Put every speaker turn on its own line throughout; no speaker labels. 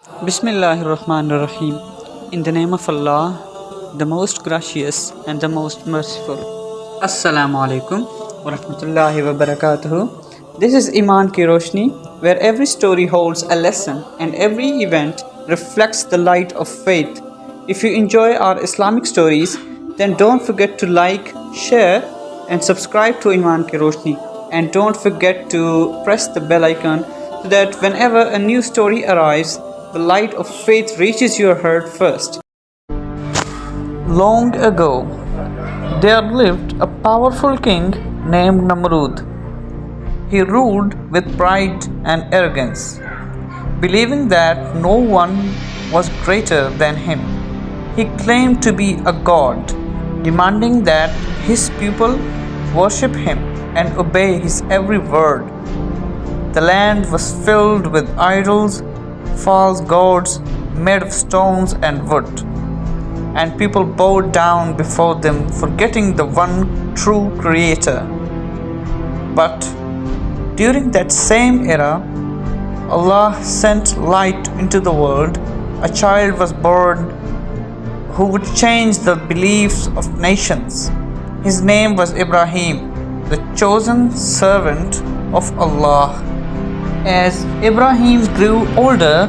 Bismillahirrahmanirrahim. In the name of Allah, the most gracious and the most merciful. Assalamu Alaikum wa rahmatullahi wa barakatuhu. This is Imaan ki roshni, where every story holds a lesson and every event reflects the light of faith. If you enjoy our Islamic stories, then don't forget to like, share, and subscribe to Imaan ki roshni. And don't forget to press the bell icon so that whenever a new story arrives, the light of faith reaches your heart first. Long ago, there lived a powerful king named Namrud. He ruled with pride and arrogance, believing that no one was greater than him. He claimed to be a god, demanding that his people worship him and obey his every word. The land was filled with idols, false gods made of stones and wood, and people bowed down before them, forgetting the one true creator. But during that same era, Allah sent light into the world. A child was born who would change the beliefs of nations. His name was Ibrahim, the chosen servant of Allah. As Ibrahim grew older,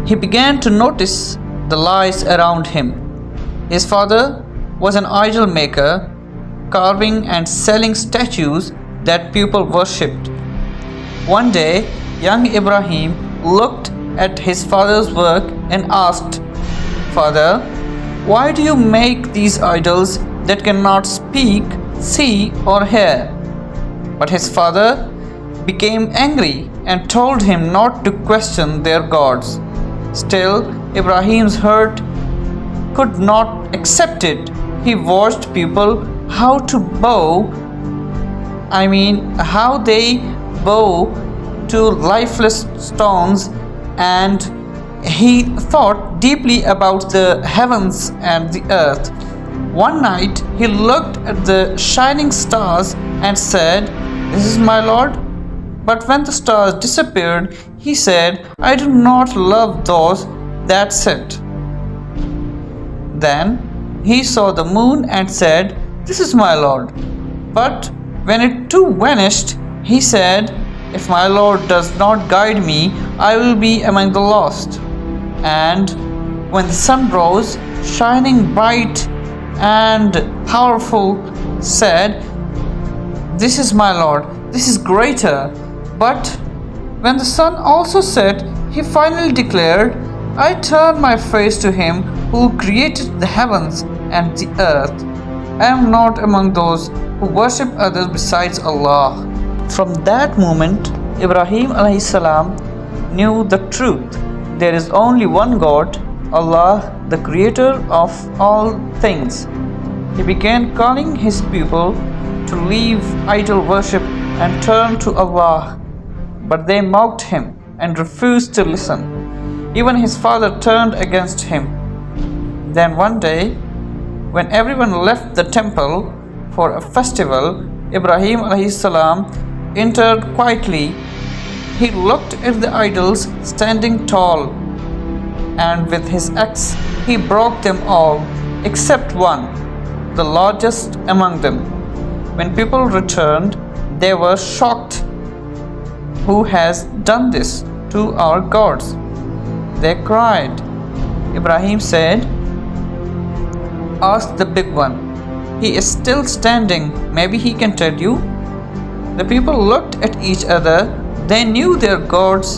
he began to notice the lies around him. His father was an idol maker, carving and selling statues that people worshipped. One day, young Ibrahim looked at his father's work and asked, "Father, why do you make these idols that cannot speak, see, or hear?" But his father became angry and told him not to question their gods. Still, Ibrahim's heart could not accept it. He watched people how they bow to lifeless stones, and he thought deeply about the heavens and the earth. One night he looked at the shining stars and said, "This is my Lord." But when the stars disappeared, he said, "I do not love those that set." Then he saw the moon and said, "This is my Lord." But when it too vanished, he said, "If my Lord does not guide me, I will be among the lost." And when the sun rose, shining bright and powerful, said, "This is my Lord, this is greater." But when the sun also set, he finally declared, "I turn my face to him who created the heavens and the earth. I am not among those who worship others besides Allah." From that moment, Ibrahim alayhi salam knew the truth. There is only one God, Allah, the creator of all things. He began calling his people to leave idol worship and turn to Allah. But they mocked him and refused to listen. Even his father turned against him. Then one day, when everyone left the temple for a festival, Ibrahim alayhi salam entered quietly. He looked at the idols standing tall, and with his axe he broke them all except one, the largest among them. When people returned, they were shocked. "Who has done this to our gods?" they cried. Ibrahim said, "Ask the big one. He is still standing. Maybe he can tell you." The people looked at each other. They knew their gods,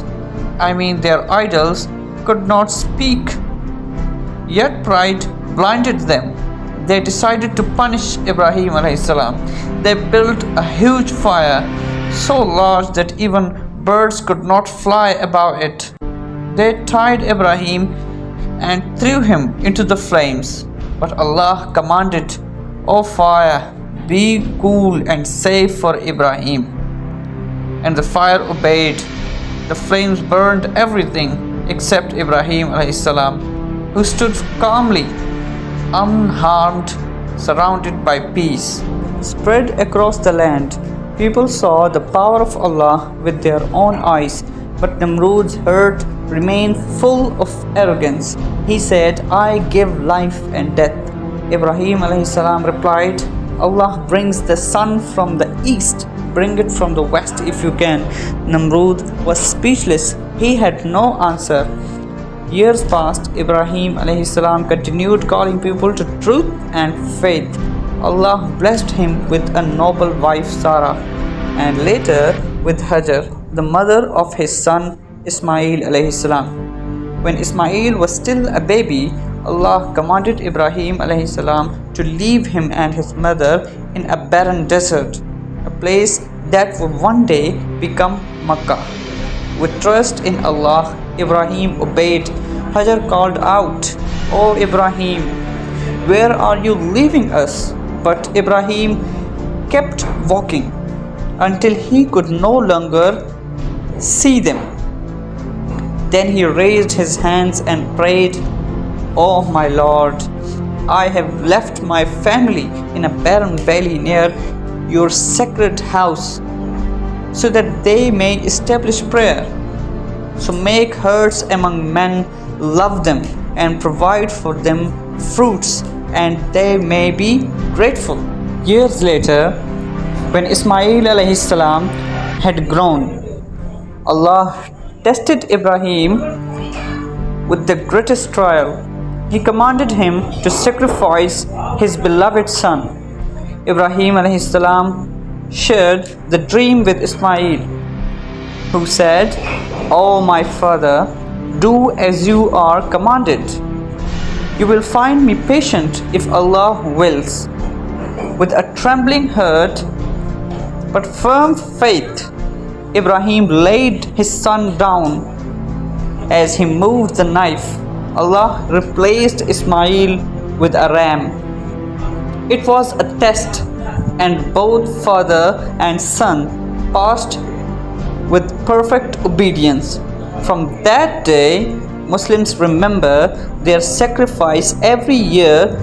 their idols, could not speak. Yet pride blinded them. They decided to punish Ibrahim alayhi salam. They built a huge fire, so large that even birds could not fly above it. They tied Ibrahim and threw him into the flames. But Allah commanded, "O fire, be cool and safe for Ibrahim." And the fire obeyed. The flames burned everything except Ibrahim alayhi salam, who stood calmly, unharmed, surrounded by peace. Spread across the land, people saw the power of Allah with their own eyes. But Namrud's heart remained full of arrogance. He said, I give life and death. Ibrahim alayhi salam replied, Allah brings the sun from the east, bring it from the west if you can. Namrud was speechless. He had no answer. Years passed. Ibrahim alayhi salam continued calling people to truth and faith. Allah blessed him with a noble wife Sarah, and later with Hajar, the mother of his son Ismail alayhi salam. When Ismail was still a baby, Allah commanded Ibrahim alayhi salam to leave him and his mother in a barren desert, a place that would one day become Makkah. With trust in Allah, Ibrahim obeyed. Hajar called out, O Ibrahim, where are you leaving us? But Ibrahim kept walking until he could no longer see them. Then he raised his hands and prayed, O my Lord, I have left my family in a barren valley near your sacred house, so that they may establish prayer. So make herds among men, love them, and provide for them fruits, and they may be grateful. Years later, when Ismail alayhi salam had grown, Allah tested Ibrahim with the greatest trial. He commanded him to sacrifice his beloved son. Ibrahim alayhi salam shared the dream with Ismail, who said, O my father, do as you are commanded. You will find me patient if Allah wills. With a trembling heart but firm faith, Ibrahim laid his son down. As he moved the knife, Allah replaced Ismail with a ram. It was a test, and both father and son passed with perfect obedience. From that day, Muslims remember their sacrifice every year